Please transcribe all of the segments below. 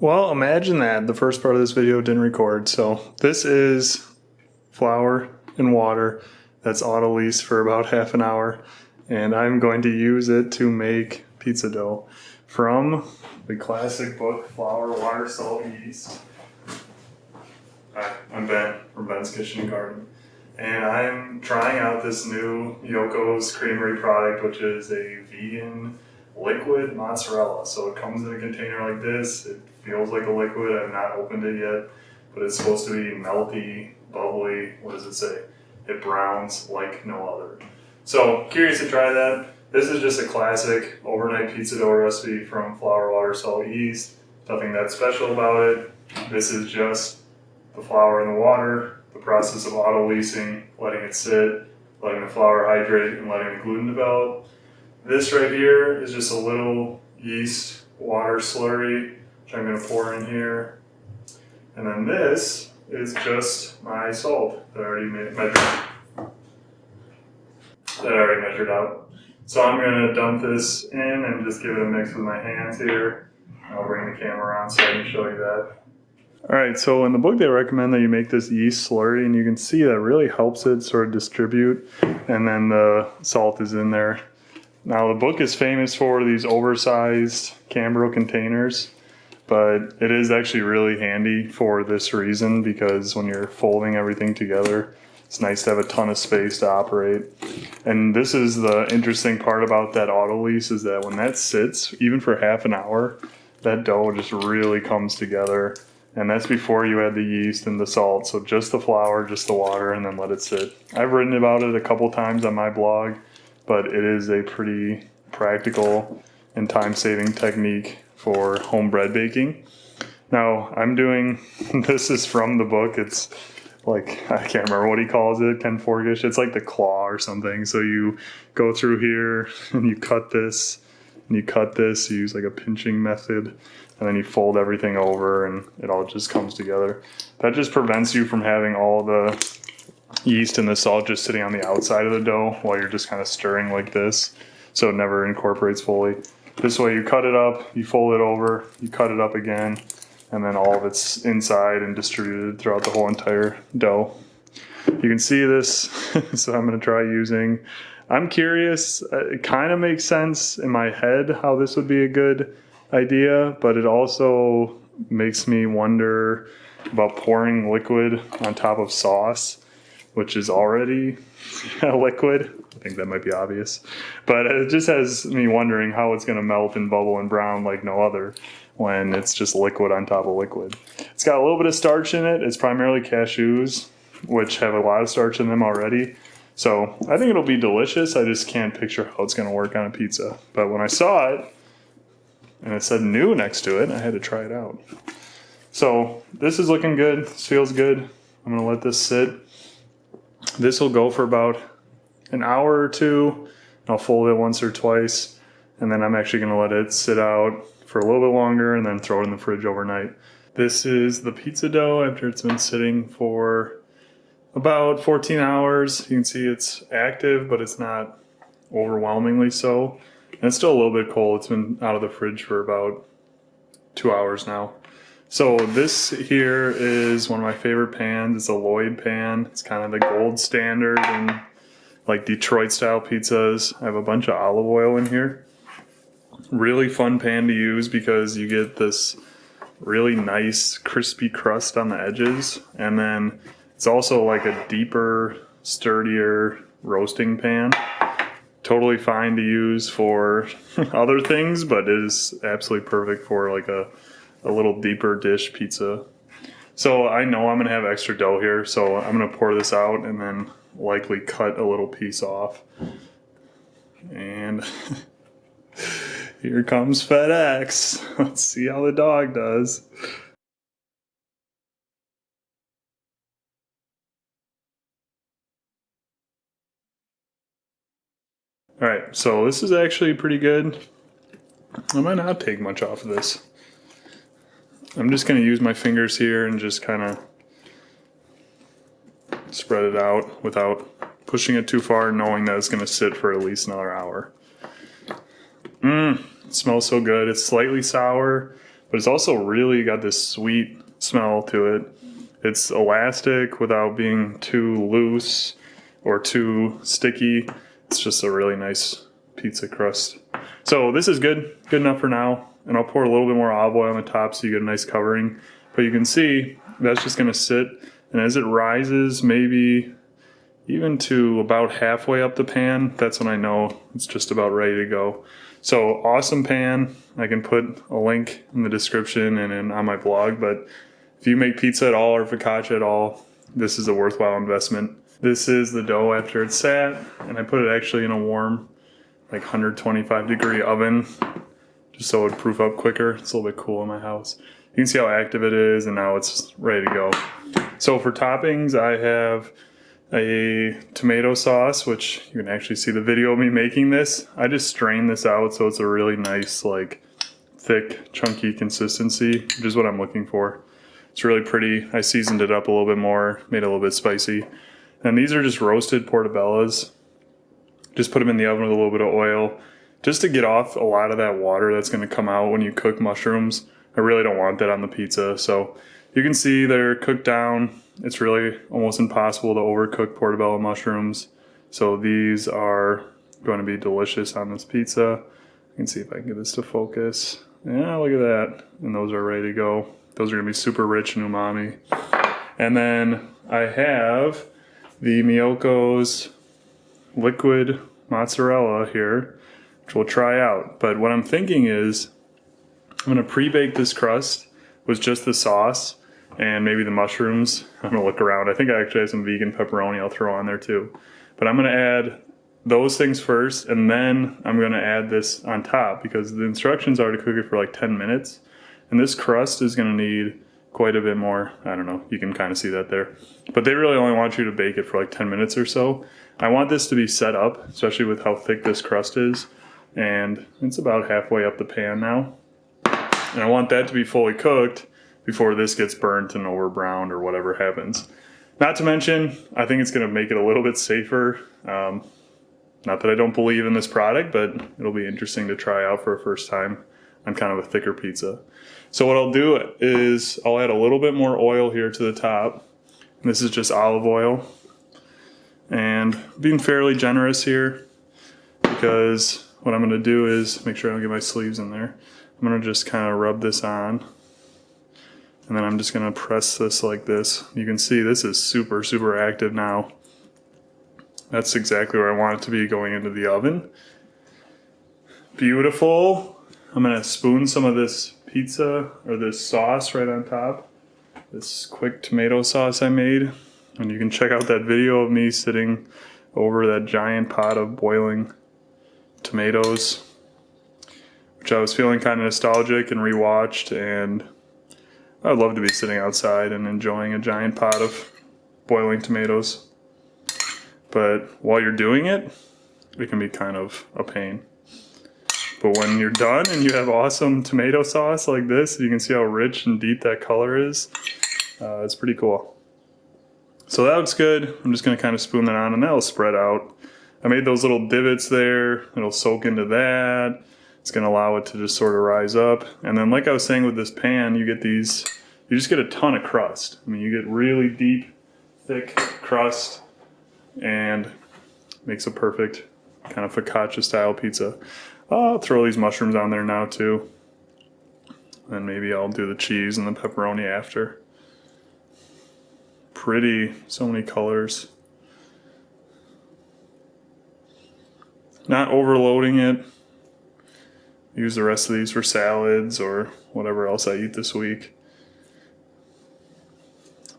Well, imagine that the first part of this video didn't record. So this is flour and water that's auto-leased for about half an hour, and I'm going to use it to make pizza dough from the classic book, Flour, Water, Salt, Yeast. Hi, I'm Ben from Ben's Kitchen and Garden, and I'm trying out this new Miyoko's Creamery product, which is a vegan liquid mozzarella. So it comes in a container like this. It feels like a liquid. I've not opened it yet, but it's supposed to be melty, bubbly. What does it say? It browns like no other. So curious to try that. This is just a classic overnight pizza dough recipe from flour, water, salt, yeast. Nothing that special about it. This is just the flour and the water, the process of auto-leasing, letting it sit, letting the flour hydrate, and letting the gluten develop. This right here is just a little yeast water slurry, which I'm going to pour in here. And then this is just my salt that I already measured out. So I'm going to dump this in and just give it a mix with my hands here. I'll bring the camera around so I can show you that. Alright, so in the book they recommend that you make this yeast slurry, and you can see that really helps it sort of distribute, and then the salt is in there. Now the book is famous for these oversized Cambro containers, but it is actually really handy for this reason, because when you're folding everything together, it's nice to have a ton of space to operate. And this is the interesting part about that auto lease, is that when that sits, even for half an hour, that dough just really comes together. And that's before you add the yeast and the salt. So just the flour, just the water, and then let it sit. I've written about it a couple times on my blog, but it is a pretty practical and time-saving technique for home bread baking. Now, I'm doing, this is from the book. It's like, I can't remember what he calls it, Ken Forkish. It's like the claw or something. So you go through here and you cut this, and you cut this, you use like a pinching method, and then you fold everything over and it all just comes together. That just prevents you from having all the yeast and the salt just sitting on the outside of the dough while you're just kind of stirring like this, so it never incorporates fully. This way you cut it up, you fold it over, you cut it up again, and then all of it's inside and distributed throughout the whole entire dough. You can see this, so I'm going to try using. I'm curious, it kind of makes sense in my head how this would be a good idea, but it also makes me wonder about pouring liquid on top of sauce, which is already a liquid. I think that might be obvious, but it just has me wondering how it's going to melt and bubble and brown like no other when it's just liquid on top of liquid. It's got a little bit of starch in it. It's primarily cashews, which have a lot of starch in them already. So I think it'll be delicious. I just can't picture how it's going to work on a pizza. But when I saw it, and it said new next to it, I had to try it out. So this is looking good. This feels good. I'm going to let this sit. This will go for about an hour or two. I'll fold it once or twice, and then I'm actually going to let it sit out for a little bit longer and then throw it in the fridge overnight. This is the pizza dough after it's been sitting for about 14 hours. You can see it's active, but it's not overwhelmingly so. And it's still a little bit cold. It's been out of the fridge for about 2 hours now. So this here is one of my favorite pans. It's a Lloyd pan. It's kind of the gold standard in like Detroit style pizzas. I have a bunch of olive oil in here. Really fun pan to use because you get this really nice crispy crust on the edges. And then it's also like a deeper, sturdier roasting pan. Totally fine to use for other things, but it is absolutely perfect for like a little deeper dish pizza. So I know I'm going to have extra dough here, so I'm going to pour this out and then likely cut a little piece off. And here comes FedEx. Let's see how the dog does. Alright, so this is actually pretty good. I might not take much off of this. I'm just going to use my fingers here and just kind of spread it out without pushing it too far, knowing that it's going to sit for at least another hour. It smells so good. It's slightly sour, but it's also really got this sweet smell to it. It's elastic without being too loose or too sticky. It's just a really nice pizza crust. So this is good enough for now. And I'll pour a little bit more olive oil on the top so you get a nice covering. But you can see that's just gonna sit, and as it rises, maybe even to about halfway up the pan, that's when I know it's just about ready to go. So awesome pan. I can put a link in the description and on my blog, but if you make pizza at all or focaccia at all, this is a worthwhile investment. This is the dough after it's sat, and I put it actually in a warm, like 125 degree oven, just so it would proof up quicker. It's a little bit cool in my house. You can see how active it is, and now it's ready to go. So for toppings, I have a tomato sauce, which you can actually see the video of me making this. I just strained this out so it's a really nice, like, thick, chunky consistency, which is what I'm looking for. It's really pretty. I seasoned it up a little bit more, made it a little bit spicy. And these are just roasted portobellas. Just put them in the oven with a little bit of oil, just to get off a lot of that water that's going to come out when you cook mushrooms. I really don't want that on the pizza. So you can see they're cooked down. It's really almost impossible to overcook portobello mushrooms. So these are going to be delicious on this pizza. You can see if I can get this to focus. Yeah, look at that. And those are ready to go. Those are going to be super rich in umami. And then I have the Miyoko's liquid mozzarella here, which we'll try out. But what I'm thinking is I'm going to pre-bake this crust with just the sauce and maybe the mushrooms. I'm going to look around. I think I actually have some vegan pepperoni I'll throw on there too. But I'm going to add those things first, and then I'm going to add this on top because the instructions are to cook it for like 10 minutes. And this crust is going to need quite a bit more. I don't know. You can kind of see that there. But they really only want you to bake it for like 10 minutes or so. I want this to be set up, especially with how thick this crust is. And it's about halfway up the pan now. And I want that to be fully cooked before this gets burnt and over browned or whatever happens. Not to mention, I think it's going to make it a little bit safer. Not that I don't believe in this product, but it'll be interesting to try out for a first time on kind of a thicker pizza. So what I'll do is I'll add a little bit more oil here to the top. And this is just olive oil. And being fairly generous here, because what I'm going to do is make sure I don't get my sleeves in there. I'm going to just kind of rub this on. And then I'm just going to press this like this. You can see this is super, super active now. That's exactly where I want it to be going into the oven. Beautiful. I'm going to spoon some of this pizza or this sauce right on top. This quick tomato sauce I made. And you can check out that video of me sitting over that giant pot of boiling tomatoes, which I was feeling kind of nostalgic and rewatched, and I'd love to be sitting outside and enjoying a giant pot of boiling tomatoes. But while you're doing it, it can be kind of a pain. But when you're done and you have awesome tomato sauce like this, you can see how rich and deep that color is. It's pretty cool. So that looks good. I'm just going to kind of spoon that on and that'll spread out. I made those little divots there. It'll soak into that. It's going to allow it to just sort of rise up. And then like I was saying with this pan, you get these, you just get a ton of crust. I mean, you get really deep, thick crust, and makes a perfect kind of focaccia style pizza. I'll throw these mushrooms on there now too. And maybe I'll do the cheese and the pepperoni after. Pretty, so many colors. Not overloading it. Use the rest of these for salads or whatever else I eat this week.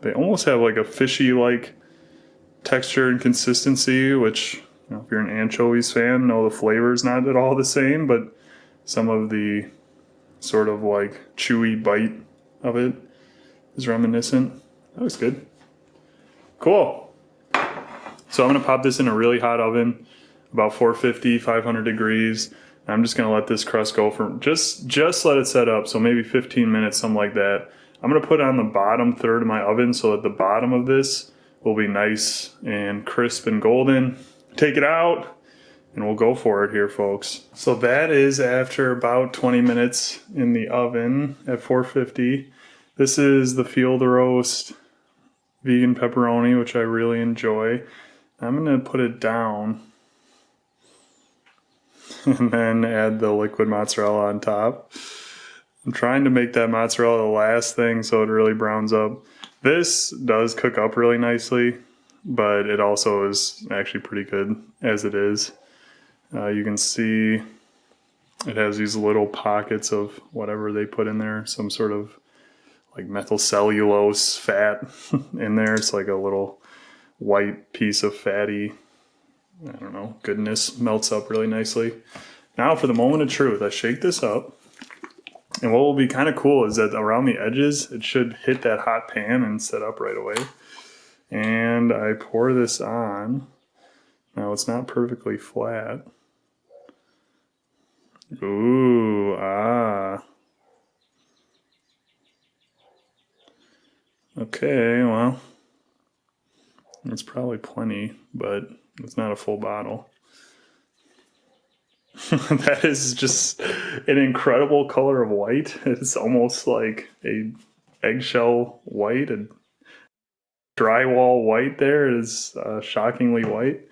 They almost have like a fishy-like texture and consistency, which, you know, if you're an anchovies fan, know the flavor's not at all the same, but some of the sort of like chewy bite of it is reminiscent. That looks good. Cool. So I'm going to pop this in a really hot oven, about 450, 500 degrees. I'm just going to let this crust go for just let it set up. So maybe 15 minutes, something like that. I'm going to put it on the bottom third of my oven so that the bottom of this will be nice and crisp and golden. Take it out, and we'll go for it here, folks. So that is after about 20 minutes in the oven at 450. This is the field roast vegan pepperoni, which I really enjoy. I'm going to put it down and then add the liquid mozzarella on top. I'm trying to make that mozzarella the last thing so it really browns up. This does cook up really nicely, but it also is actually pretty good as it is. You can see it has these little pockets of whatever they put in there, some sort of like methyl cellulose fat in there. It's like a little white piece of fatty, I don't know, goodness, melts up really nicely. Now for the moment of truth, I shake this up. And what will be kind of cool is that around the edges, it should hit that hot pan and set up right away. And I pour this on. Now it's not perfectly flat. Ooh, ah. Okay, well, it's probably plenty, but it's not a full bottle. That is just an incredible color of white. It's almost like a eggshell white. A drywall white there is shockingly white,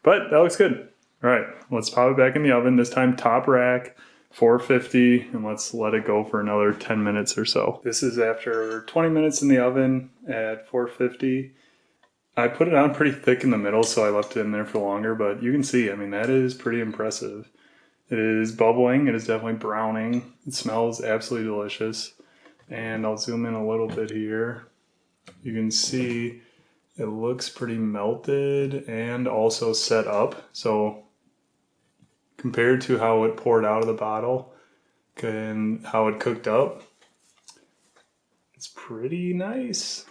but that looks good. All right, let's pop it back in the oven. This time top rack, 450, and let's let it go for another 10 minutes or so. This is after 20 minutes in the oven at 450. I put it on pretty thick in the middle, so I left it in there for longer, but you can see, I mean, that is pretty impressive. It is bubbling, it is definitely browning. It smells absolutely delicious. And I'll zoom in a little bit here. You can see it looks pretty melted and also set up. So compared to how it poured out of the bottle and how it cooked up, it's pretty nice.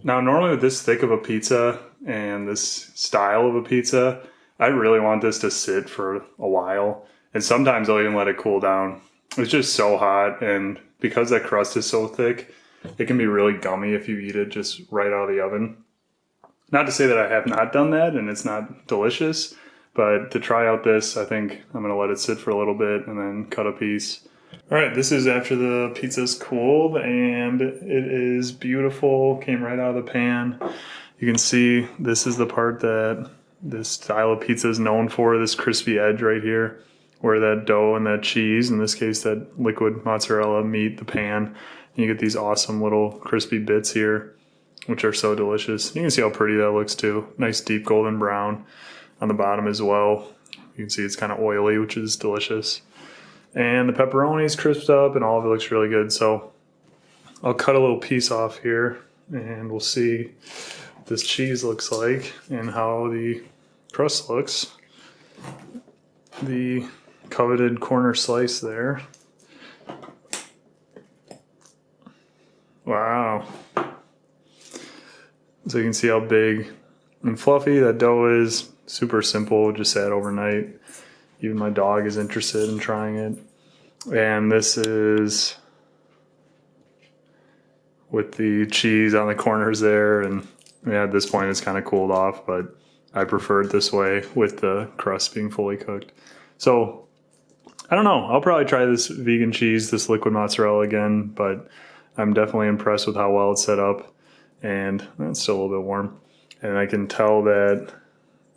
Now, normally with this thick of a pizza and this style of a pizza, I really want this to sit for a while. And sometimes I'll even let it cool down. It's just so hot, and because that crust is so thick, it can be really gummy if you eat it just right out of the oven. Not to say that I have not done that and it's not delicious, but to try out this, I think I'm going to let it sit for a little bit and then cut a piece. All right, this is after the pizza's cooled, and it is beautiful. Came right out of the pan. You can see this is the part that this style of pizza is known for, this crispy edge right here, where that dough and that cheese, in this case that liquid mozzarella, meet the pan. And you get these awesome little crispy bits here, which are so delicious. You can see how pretty that looks too. Nice deep golden brown on the bottom as well. You can see it's kind of oily, which is delicious. And the pepperoni is crisped up and all of it looks really good. So I'll cut a little piece off here and we'll see what this cheese looks like and how the crust looks. The coveted corner slice there. Wow. So you can see how big and fluffy that dough is. Super simple, just sat overnight. Even my dog is interested in trying it. And this is with the cheese on the corners there. And yeah, at this point it's kind of cooled off, but I prefer it this way with the crust being fully cooked. So I don't know. I'll probably try this vegan cheese, this liquid mozzarella again, but I'm definitely impressed with how well it's set up. And it's still a little bit warm. And I can tell that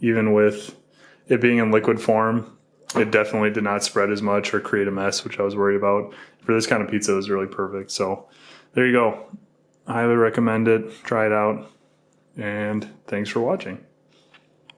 even with it being in liquid form, it definitely did not spread as much or create a mess, which I was worried about. For this kind of pizza, it was really perfect. So there you go. I highly recommend it. Try it out. And thanks for watching.